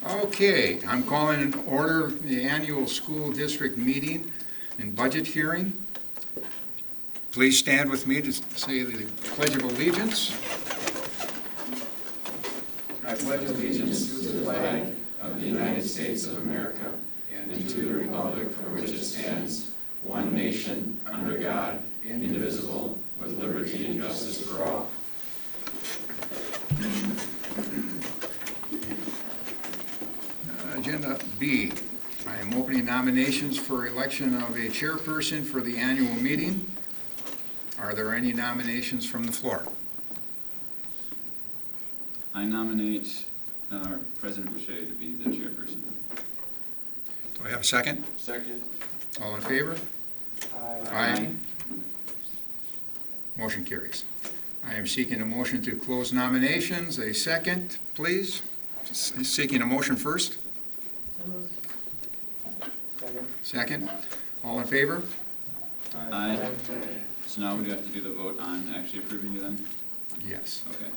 Okay, I'm calling in order the annual school district meeting and budget hearing. Please stand with me to say the Pledge of Allegiance. I pledge allegiance to the flag of the United States of America and to the republic for which it stands, one nation, under God, indivisible, with liberty and justice for all. Agenda B, I am opening nominations for election of a chairperson for the annual meeting. Are there any nominations from the floor? I nominate President Boucher to be the chairperson. Do I have a second? Second. All in favor? Aye. Motion carries. I am seeking a motion to close nominations. A second, please. Seeking a motion first. Second. All in favor? Aye. So now we do have to do the vote on actually approving you then? Yes. Okay.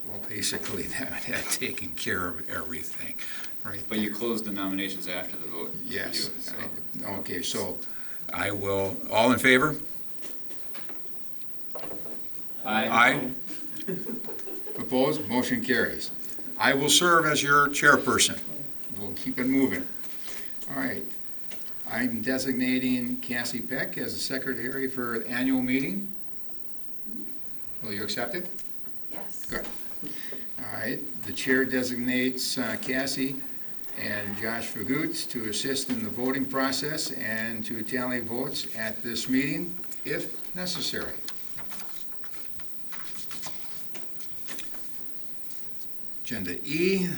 Well, basically, that had taken care of everything, right? But you closed the nominations after the vote. Yes. So. Okay, so I will, all in favor? Aye. Opposed? Motion carries. I will serve as your chairperson. We'll keep it moving. All right. I'm designating Cassie Peck as the secretary for the annual meeting. Will you accept it? Yes. Good. All right. The chair designates Cassie and Josh Fagut to assist in the voting process and to tally votes at this meeting if necessary. Agenda E,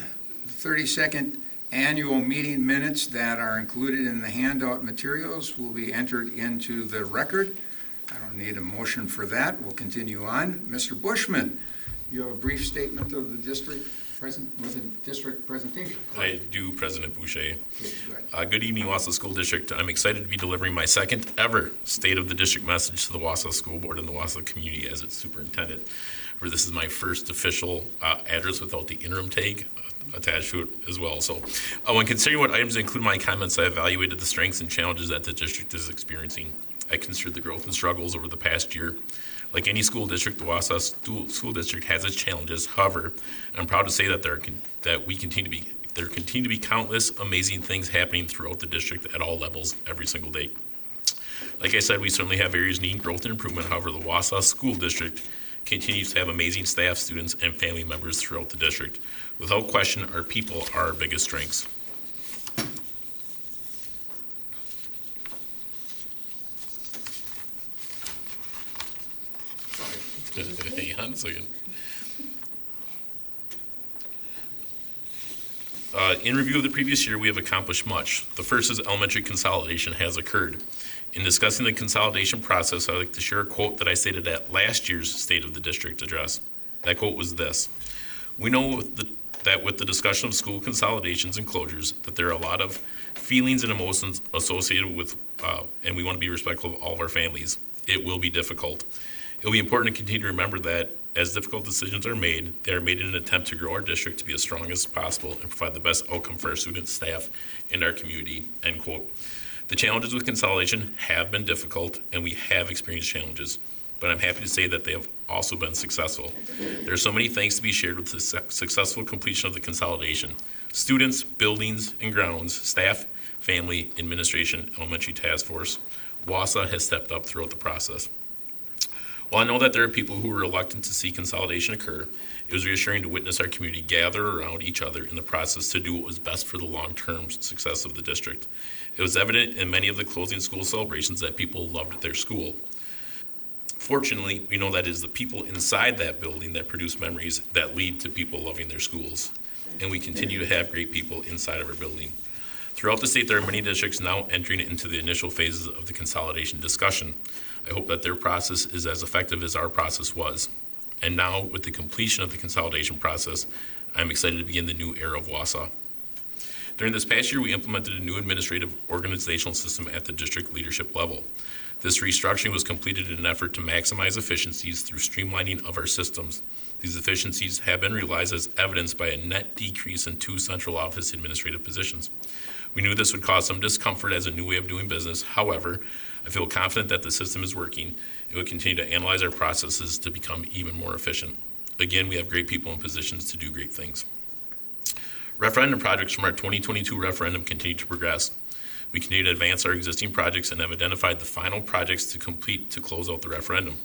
32nd annual meeting minutes that are included in the handout materials will be entered into the record. I don't need a motion for that. We'll continue on. Mr. Bushman, you have a brief statement of the district presentation. I do, President Boucher. Okay, Good evening, Wausau School District. I'm excited to be delivering my second ever State of the District message to the Wausau School Board and the Wausau community as its superintendent. For this is my first official address without the interim tag attached to it as well. So when considering what items include my comments, I evaluated the strengths and challenges that the district is experiencing. I considered the growth and struggles over the past year. Like any school district, the Wausau School District has its challenges. However, I'm proud to say that there continue to be countless amazing things happening throughout the district at all levels every single day. Like I said, we certainly have areas needing growth and improvement. However, the Wausau School District continues to have amazing staff, students, and family members throughout the district. Without question, our people are our biggest strengths. Hang on a second. In review of the previous year, we have accomplished much. The first is elementary consolidation has occurred. In discussing the consolidation process, I'd like to share a quote that I stated at last year's State of the District address. That quote was this: "We know that with the discussion of school consolidations and closures, that there are a lot of feelings and emotions associated with, and we want to be respectful of all of our families. It will be difficult. It will be important to continue to remember that as difficult decisions are made, they are made in an attempt to grow our district to be as strong as possible and provide the best outcome for our students, staff, and our community," end quote. The challenges with consolidation have been difficult, and we have experienced challenges, but I'm happy to say that they have also been successful. There are so many thanks to be shared with the successful completion of the consolidation. Students, buildings and grounds, staff, family, administration, elementary task force. Wausau has stepped up throughout the process. While I know that there are people who are reluctant to see consolidation occur, it was reassuring to witness our community gather around each other in the process to do what was best for the long-term success of the district. It was evident in many of the closing school celebrations that people loved their school. Fortunately, we know that it is the people inside that building that produce memories that lead to people loving their schools. And we continue to have great people inside of our building. Throughout the state, there are many districts now entering into the initial phases of the consolidation discussion. I hope that their process is as effective as our process was. And now, with the completion of the consolidation process, I'm excited to begin the new era of Wausau. During this past year, we implemented a new administrative organizational system at the district leadership level. This restructuring was completed in an effort to maximize efficiencies through streamlining of our systems. These efficiencies have been realized as evidenced by a net decrease in 2 central office administrative positions. We knew this would cause some discomfort as a new way of doing business. However, I feel confident that the system is working and will continue to analyze our processes to become even more efficient. Again, we have great people in positions to do great things. Referendum projects from our 2022 referendum continue to progress. We continue to advance our existing projects and have identified the final projects to complete to close out the referendum.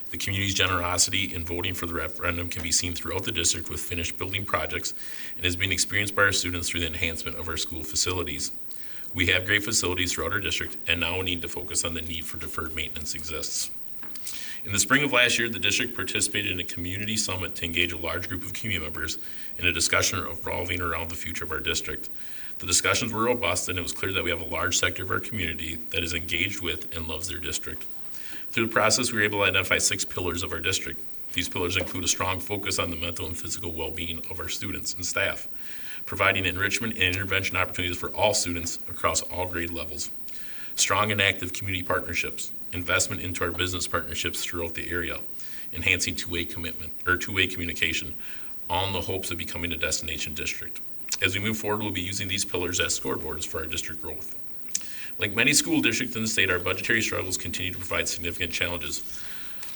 The community's generosity in voting for the referendum can be seen throughout the district with finished building projects and is being experienced by our students through the enhancement of our school facilities. We have great facilities throughout our district and now need to focus on the need for deferred maintenance exists. In the spring of last year, the district participated in a community summit to engage a large group of community members in a discussion revolving around the future of our district. The discussions were robust, and it was clear that we have a large sector of our community that is engaged with and loves their district. Through the process, we were able to identify 6 pillars of our district. These pillars include a strong focus on the mental and physical well-being of our students and staff, providing enrichment and intervention opportunities for all students across all grade levels, strong and active community partnerships, investment into our business partnerships throughout the area, enhancing two-way communication, all in the hopes of becoming a destination district. As we move forward, we'll be using these pillars as scoreboards for our district growth. Like many school districts in the state, our budgetary struggles continue to provide significant challenges.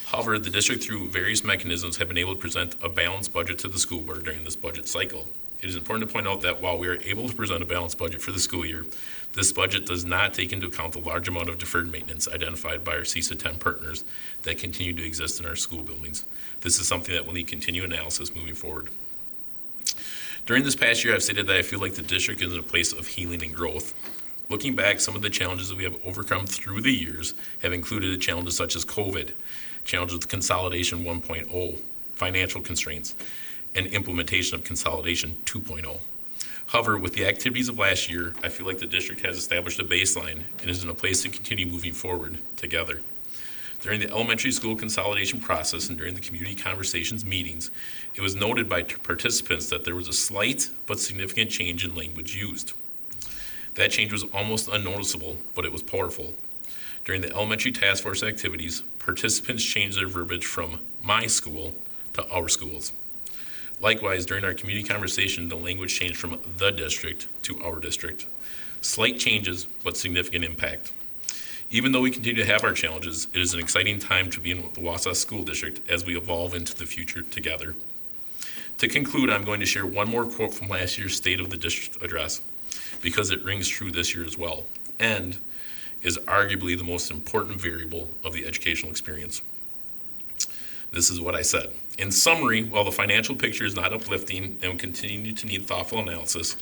However, the district, through various mechanisms, have been able to present a balanced budget to the school board during this budget cycle. It is important to point out that while we are able to present a balanced budget for the school year, this budget does not take into account the large amount of deferred maintenance identified by our CISA 10 partners that continue to exist in our school buildings. This is something that will need continued analysis moving forward. During this past year, I've stated that I feel like the district is in a place of healing and growth. Looking back, some of the challenges that we have overcome through the years have included challenges such as COVID, challenges with Consolidation 1.0, financial constraints, and implementation of Consolidation 2.0. However, with the activities of last year, I feel like the district has established a baseline and is in a place to continue moving forward together. During the elementary school consolidation process and during the community conversations meetings, it was noted by participants that there was a slight but significant change in language used. That change was almost unnoticeable, but it was powerful. During the elementary task force activities, participants changed their verbiage from my school to our schools. Likewise, during our community conversation, the language changed from the district to our district. Slight changes, but significant impact. Even though we continue to have our challenges, it is an exciting time to be in the Wausau School District as we evolve into the future together. To conclude, I'm going to share one more quote from last year's State of the District address, because it rings true this year as well, and is arguably the most important variable of the educational experience. This is what I said. In summary, while the financial picture is not uplifting and will continue to need thoughtful analysis,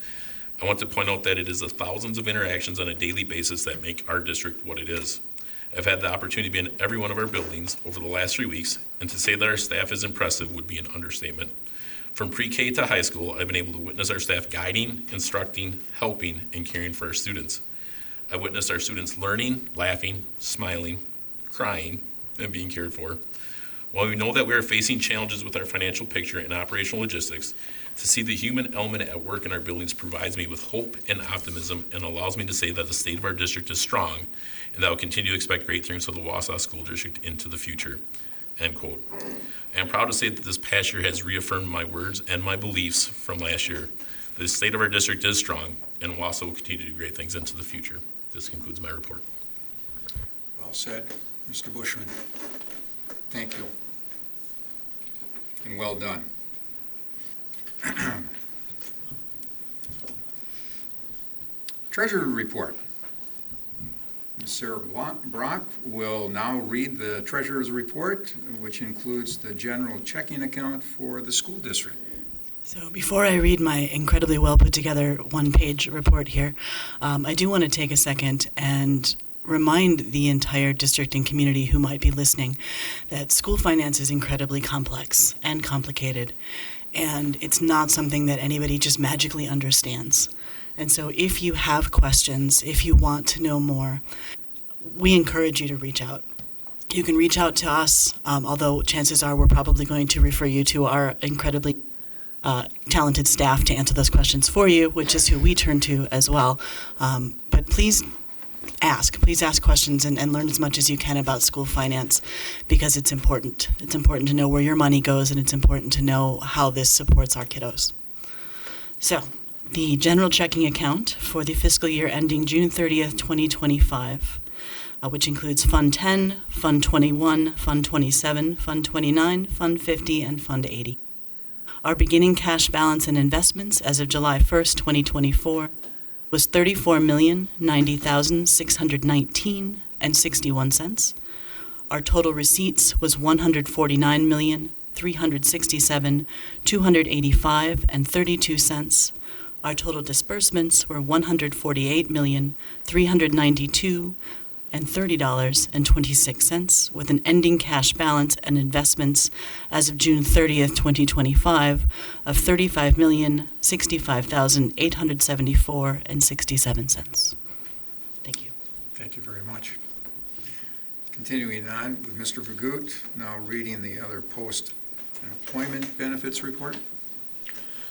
I want to point out that it is the thousands of interactions on a daily basis that make our district what it is. I've had the opportunity to be in every one of our buildings over the last 3 weeks, and to say that our staff is impressive would be an understatement. From pre-K to high school, I've been able to witness our staff guiding, instructing, helping, and caring for our students. I've witnessed our students learning, laughing, smiling, crying, and being cared for. While we know that we are facing challenges with our financial picture and operational logistics, to see the human element at work in our buildings provides me with hope and optimism and allows me to say that the state of our district is strong and that I will continue to expect great things for the Wausau School District into the future. End quote. I am proud to say that this past year has reaffirmed my words and my beliefs from last year. The state of our district is strong and Wausau will continue to do great things into the future. This concludes my report. Well said, Mr. Bushman. Thank you. And well done. Treasurer report. Ms. Sarah Brock will now read the treasurer's report, which includes the general checking account for the school district. So before I read my incredibly well put together one-page report here, I do want to take a second and remind the entire district and community who might be listening that school finance is incredibly complex and complicated, and it's not something that anybody just magically understands. And so if you have questions, if you want to know more, we encourage you to reach out. You can reach out to us, although chances are we're probably going to refer you to our incredibly talented staff to answer those questions for you, which is who we turn to as well. But please please ask questions and learn as much as you can about school finance, because it's important. It's important to know where your money goes, and it's important to know how this supports our kiddos. So, the general checking account for the fiscal year ending June 30th, 2025, which includes Fund 10, Fund 21, Fund 27, Fund 29, Fund 50, and Fund 80. Our beginning cash balance and investments as of July 1st, 2024, was $34,090,619.61. Our total receipts was $149,367,285.32. Our total disbursements were $148,392,30.26, with an ending cash balance and investments as of June 30th, 2025, of $35,065,874.67. Thank you. Thank you very much. Continuing on with Mr. Vagut, now reading the other post-employment benefits report.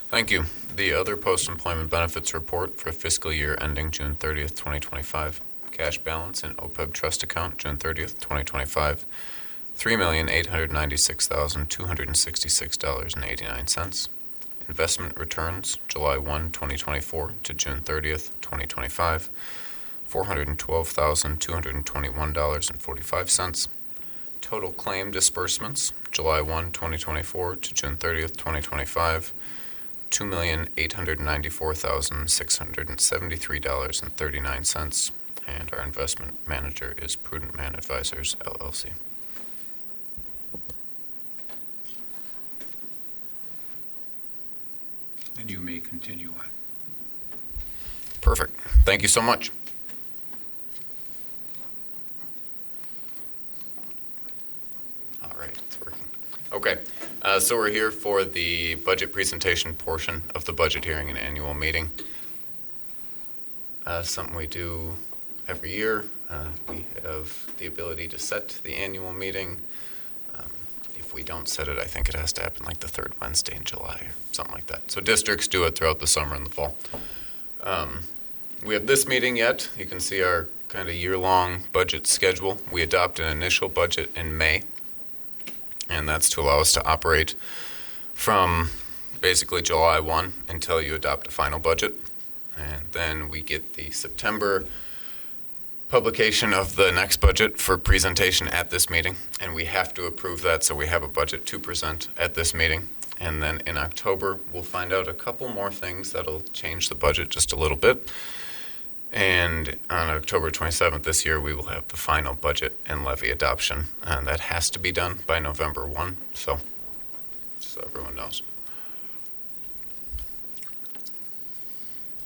Thank you. The other post-employment benefits report for fiscal year ending June 30th, 2025. Cash balance in OPEB trust account, June 30th, 2025, $3,896,266.89. Investment returns, July 1, 2024 to June 30th, 2025, $412,221.45. Total claim disbursements, July 1, 2024 to June 30th, 2025, $2,894,673.39. And our investment manager is Prudent Man Advisors, LLC. And you may continue on. Perfect. Thank you so much. All right, it's working. Okay, so we're here for the budget presentation portion of the budget hearing and annual meeting. Something we do every year. We have the ability to set the annual meeting. If we don't set it, I think it has to happen like the third Wednesday in July or something like that. So districts do it throughout the summer and the fall. We have this meeting yet. You can see our kind of year-long budget schedule. We adopt an initial budget in May, and that's to allow us to operate from basically July 1 until you adopt a final budget. And then we get the September publication of the next budget for presentation at this meeting, and we have to approve that, so we have a budget to present at this meeting. And then in October, we'll find out a couple more things that'll change the budget just a little bit. And on October 27th this year, we will have the final budget and levy adoption, and that has to be done by November 1, so everyone knows.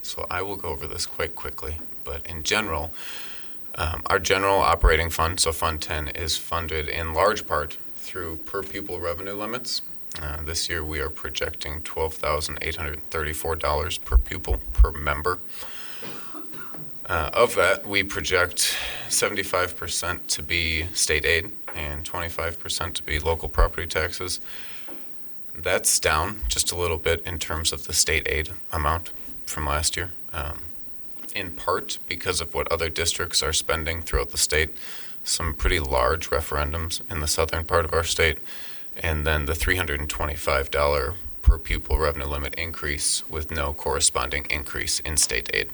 So I will go over this quite quickly, but in general, our general operating fund, so Fund 10, is funded in large part through per pupil revenue limits. This year we are projecting $12,834 per pupil per member. Of that, we project 75% to be state aid and 25% to be local property taxes. That's down just a little bit in terms of the state aid amount from last year, in part because of what other districts are spending throughout the state, some pretty large referendums in the southern part of our state, and then the $325 per pupil revenue limit increase with no corresponding increase in state aid.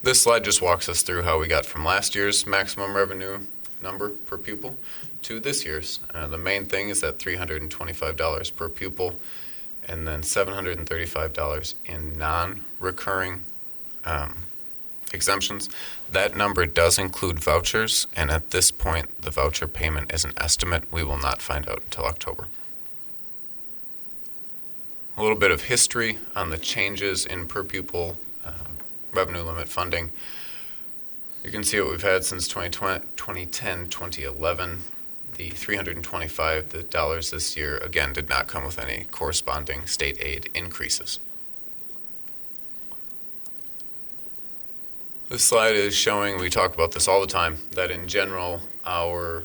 This slide just walks us through how we got from last year's maximum revenue number per pupil to this year's. The main thing is that $325 per pupil, and then $735 in non-recurring exemptions. That number does include vouchers, and at this point, the voucher payment is an estimate. We will not find out until October. A little bit of history on the changes in per pupil revenue limit funding. You can see what we've had since 2010, 2011. The $325 this year, again, did not come with any corresponding state aid increases. This slide is showing, we talk about this all the time, that in general, our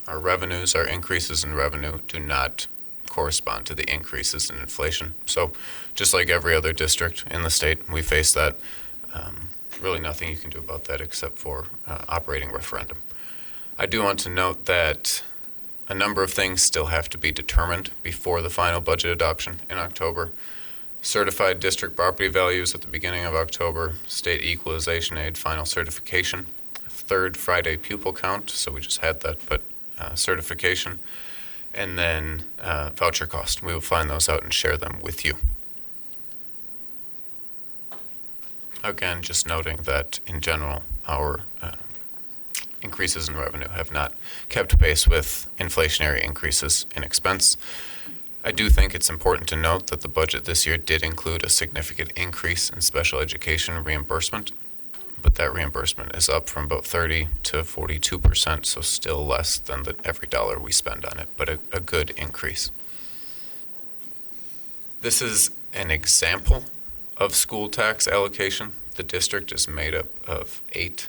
revenues, our increases in revenue do not correspond to the increases in inflation. So just like every other district in the state, we face that. really nothing you can do about that except for operating referendum. I do want to note that a number of things still have to be determined before the final budget adoption in October. Certified district property values at the beginning of October, state equalization aid final certification, third Friday pupil count, so we just had that, but certification, and then voucher cost. We will find those out and share them with you. Again, just noting that in general, our increases in revenue have not kept pace with inflationary increases in expense. I do think it's important to note that the budget this year did include a significant increase in special education reimbursement, but that reimbursement is up from about 30 to 42%, so still less than every dollar we spend on it, but a good increase. This is an example of school tax allocation. The district is made up of 8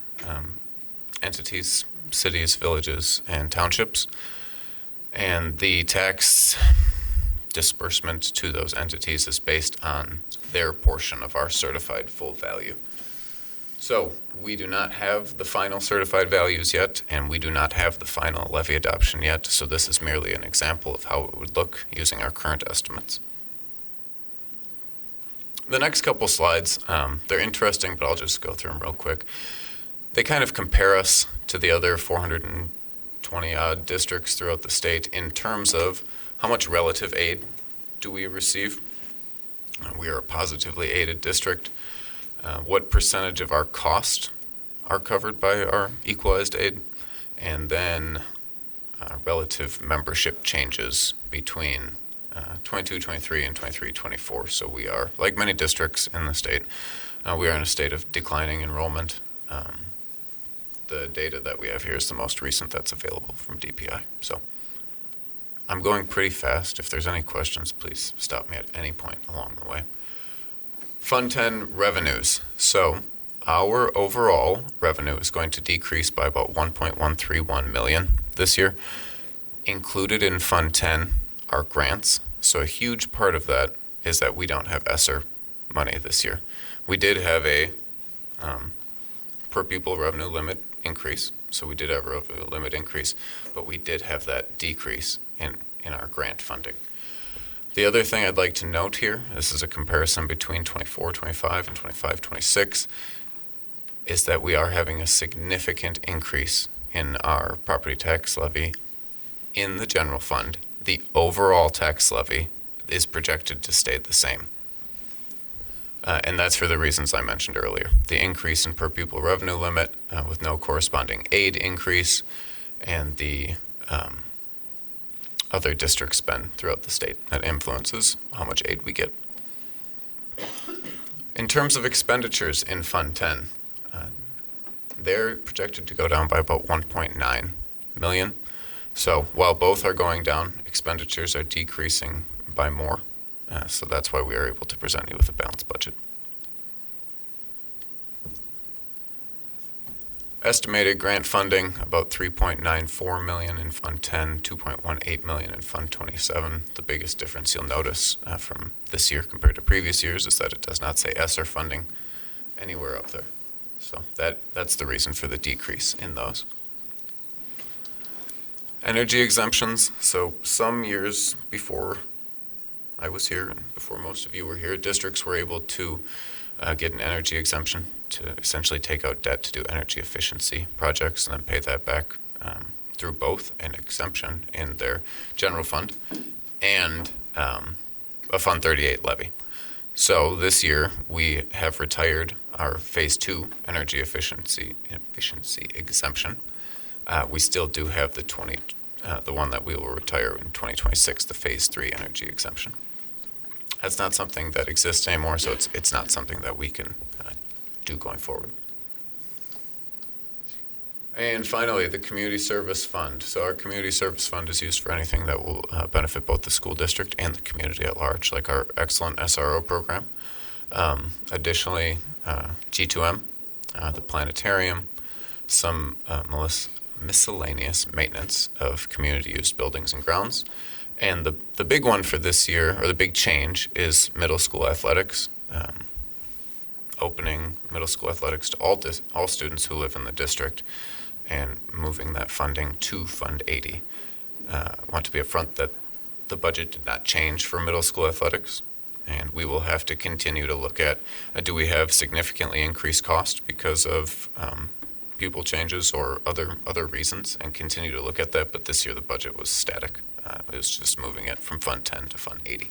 entities, cities, villages, and townships, and the tax disbursement to those entities is based on their portion of our certified full value. So we do not have the final certified values yet, and we do not have the final levy adoption yet, so this is merely an example of how it would look using our current estimates. The next couple slides, they're interesting, but I'll just go through them real quick. They kind of compare us to the other 420-odd districts throughout the state in terms of how much relative aid do we receive. We are a positively aided district. What percentage of our cost are covered by our equalized aid, and then relative membership changes between 22-23 and 23-24. So we are, like many districts in the state, we are in a state of declining enrollment. The data that we have here is the most recent that's available from DPI. So I'm going pretty fast. If there's any questions, please stop me at any point along the way. Fund 10 revenues. So our overall revenue is going to decrease by about 1.131 million this year. Included in Fund 10 are grants. So a huge part of that is that we don't have ESSER money this year. We did have a per pupil revenue limit increase. So we did have a revenue limit increase, but we did have that decrease in our grant funding. The other thing I'd like to note here, this is a comparison between 24-25 and 25-26, is that we are having a significant increase in our property tax levy in the general fund. The overall tax levy is projected to stay the same. And that's for the reasons I mentioned earlier. The increase in per pupil revenue limit with no corresponding aid increase, and the other district spend throughout the state that influences how much aid we get. In terms of expenditures in Fund 10, they're projected to go down by about 1.9 million. So while both are going down, expenditures are decreasing by more. So that's why we are able to present you with a balanced budget. Estimated grant funding, about 3.94 million in Fund 10, 2.18 million in Fund 27. The biggest difference you'll notice from this year compared to previous years is that it does not say ESSER funding anywhere up there. So that's the reason for the decrease in those. Energy exemptions. So some years before I was here and before most of you were here, districts were able to get an energy exemption to essentially take out debt to do energy efficiency projects and then pay that back through both an exemption in their general fund and a Fund 38 levy. So this year we have retired our Phase 2 energy efficiency exemption. We still do have the one that we will retire in 2026, the Phase 3 energy exemption. That's not something that exists anymore, so it's not something that we can do going forward. And finally, the Community Service Fund. So our Community Service Fund is used for anything that will benefit both the school district and the community at large, like our excellent SRO program. Additionally, G2M, the planetarium, some miscellaneous maintenance of community-used buildings and grounds. And the big one for this year, or the big change, is middle school athletics. opening middle school athletics to all students who live in the district and moving that funding to Fund 80. I want to be upfront that the budget did not change for middle school athletics, and we will have to continue to look at, do we have significantly increased cost because of pupil changes or other reasons, and continue to look at that. But this year the budget was static. It was just moving it from Fund 10 to Fund 80.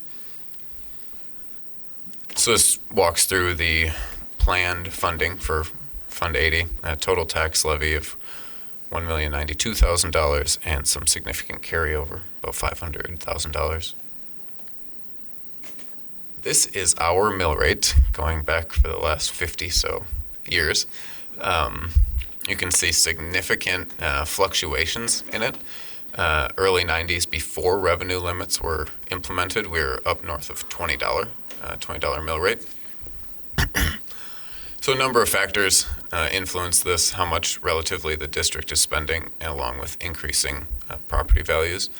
So this walks through the planned funding for Fund 80, a total tax levy of $1,092,000 and some significant carryover, about $500,000. This is our mill rate going back for the last 50 so years. You can see significant fluctuations in it. Early 90s, before revenue limits were implemented, we were up north of $20 mill rate. So a number of factors influence this, how much relatively the district is spending, along with increasing property values.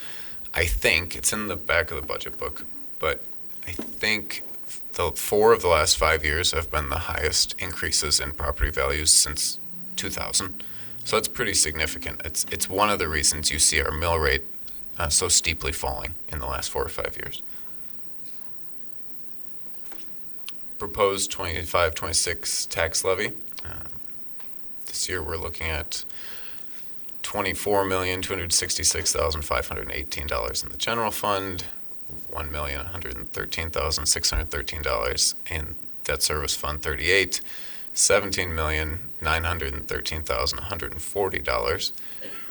I think, it's in the back of the budget book, but I think the 4 of the last 5 years have been the highest increases in property values since 2000. So that's pretty significant. It's one of the reasons you see our mill rate so steeply falling in the last 4 or 5 years. Proposed 25-26 tax levy. This year we're looking at $24,266,518 in the general fund, $1,113,613 in debt service fund 38, $17,913,140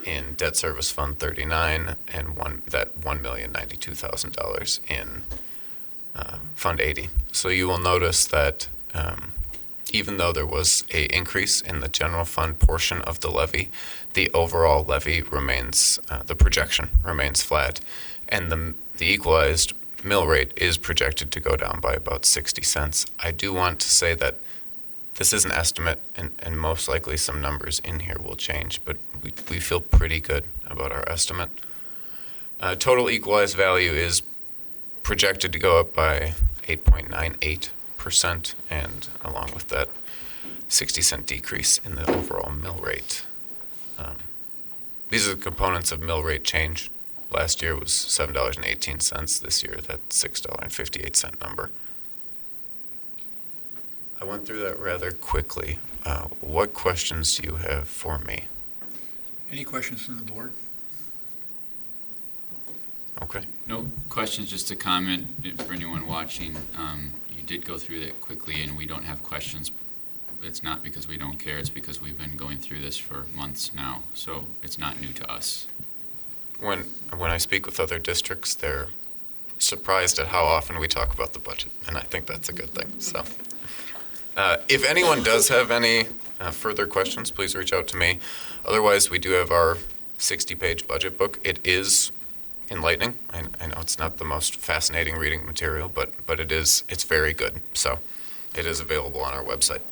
in debt service fund 39, and $1,092,000 in Fund 80. So you will notice that even though there was an increase in the general fund portion of the levy, the overall levy remains, the projection remains flat, and the equalized mill rate is projected to go down by about 60 cents. I do want to say that this is an estimate, and most likely some numbers in here will change, but we feel pretty good about our estimate. Total equalized value is projected to go up by 8.98%, and along with that 60-cent decrease in the overall mill rate. These are the components of mill rate change. Last year was $7.18. This year, that's $6.58 number. I went through that rather quickly. What questions do you have for me? Any questions from the board? Okay. No questions, just a comment for anyone watching. You did go through that quickly, and we don't have questions. It's not because we don't care, it's because we've been going through this for months now, so it's not new to us. When I speak with other districts, they're surprised at how often we talk about the budget, and I think that's a good thing. So, if anyone does have any further questions, please reach out to me. Otherwise, we do have our 60-page budget book. It is enlightening. I know it's not the most fascinating reading material, but it's very good. So it is available on our website.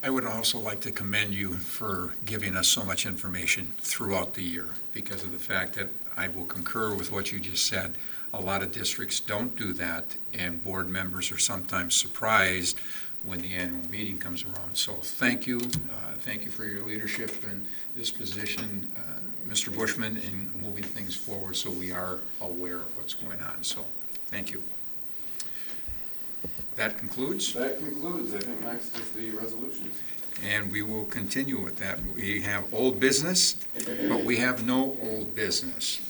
I would also like to commend you for giving us so much information throughout the year, because of the fact that I will concur with what you just said. A lot of districts don't do that, and board members are sometimes surprised when the annual meeting comes around. So thank you. Thank you for your leadership in this position, Mr. Bushman, in moving things forward so we are aware of what's going on. So thank you. That concludes. That concludes. I think next is the resolutions. And we will continue with that. We have old business, but we have no old business.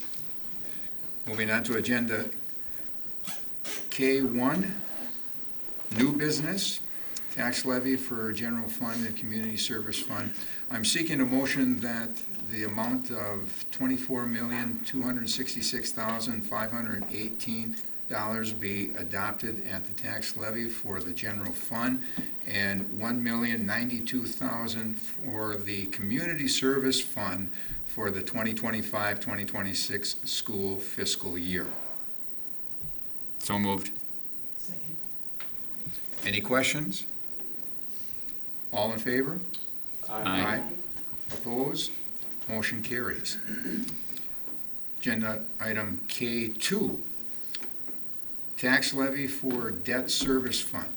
Moving on to agenda K1, new business, tax levy for general fund and community service fund. I'm seeking a motion that the amount of $24,266,518 be adopted at the tax levy for the general fund, and $1,092,000 for the community service fund for the 2025-2026 school fiscal year. So moved. Second. Any questions? All in favor? Aye. Opposed? Motion carries. Agenda item K2, tax levy for debt service fund.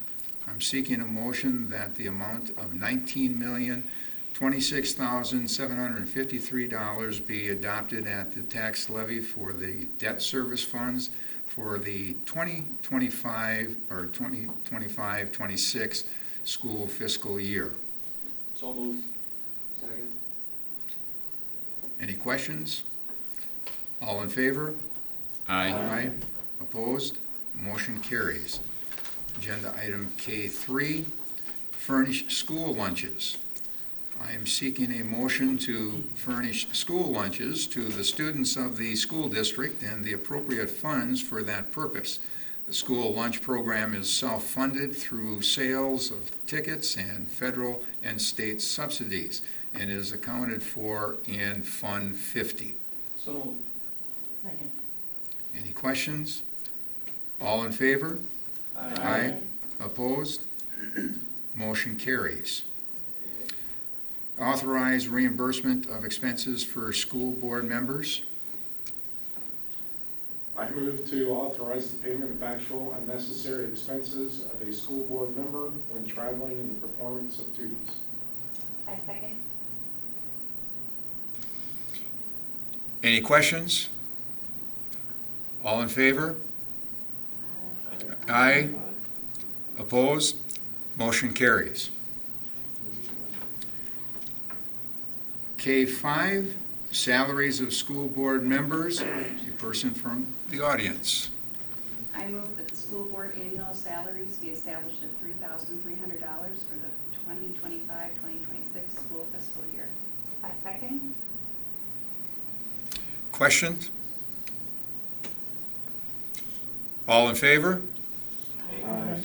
I'm seeking a motion that the amount of $19,026,753 be adopted at the tax levy for the debt service funds for the 2025 or 2025-26 school fiscal year. So moved. Second. Any questions? All in favor? Aye. Opposed? Motion carries. Agenda item K3, furnish school lunches. I am seeking a motion to furnish school lunches to the students of the school district and the appropriate funds for that purpose. The school lunch program is self-funded through sales of tickets and federal and state subsidies and is accounted for in Fund 50. So moved. Second. Any questions? All in favor? Aye. Opposed? Motion carries. Authorize reimbursement of expenses for school board members. I move to authorize the payment of actual and necessary expenses of a school board member when traveling in the performance of duties. I second. Any questions? All in favor? Aye. Opposed? Motion carries. K5, salaries of school board members. A person from the audience. I move that the school board annual salaries be established at $3,300 for the 2025-2026 school fiscal year. I second. Questions? All in favor? Aye.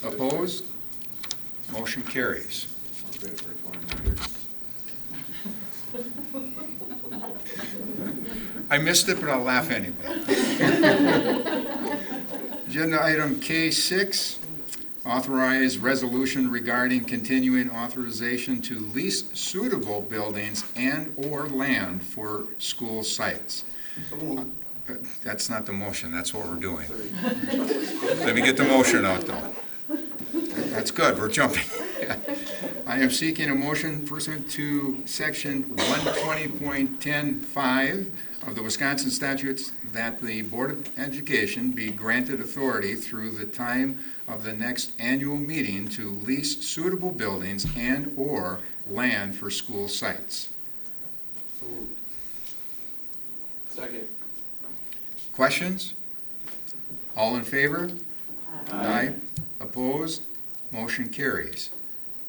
Opposed? Motion carries. I missed it, but I'll laugh anyway. Agenda item K6, authorize resolution regarding continuing authorization to lease suitable buildings and/or land for school sites. That's not the motion, that's what we're doing. Let me get the motion out, though. That's good, we're jumping. I am seeking a motion pursuant to section 120.10(5) of the Wisconsin statutes that the Board of Education be granted authority through the time of the next annual meeting to lease suitable buildings and/or land for school sites. Second. Questions? All in favor? Aye. Opposed? Motion carries.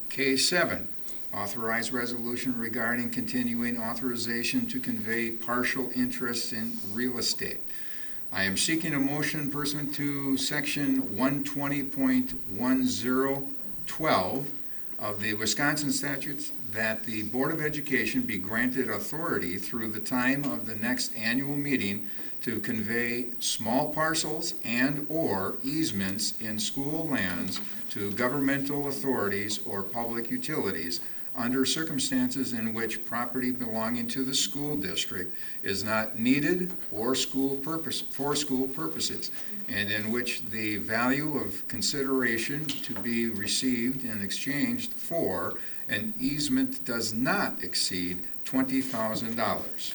K7, authorize resolution regarding continuing authorization to convey partial interest in real estate. I am seeking a motion pursuant to section 120.1012 of the Wisconsin statutes that the Board of Education be granted authority through the time of the next annual meeting to convey small parcels and/or easements in school lands to governmental authorities or public utilities under circumstances in which property belonging to the school district is not needed or for school purposes, and in which the value of consideration to be received and exchanged for an easement does not exceed $20,000.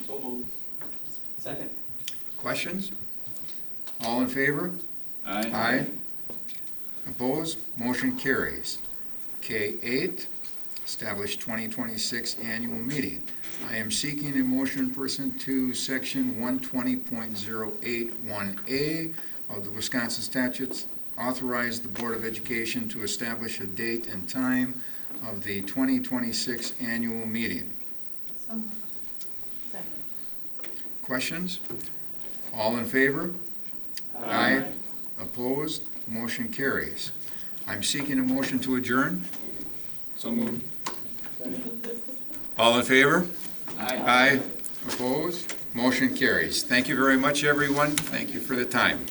So moved. Second. Questions? All in favor? Aye. Opposed? Motion carries. K8, establish 2026 annual meeting. I am seeking a motion pursuant to section 120.081A of the Wisconsin statutes, authorize the Board of Education to establish a date and time of the 2026 annual meeting. So moved. Second. Questions? All in favor? Aye. Opposed? Motion carries. I'm seeking a motion to adjourn. So moved. All in favor? Aye. Opposed? Motion carries. Thank you very much, everyone. Thank you for the time.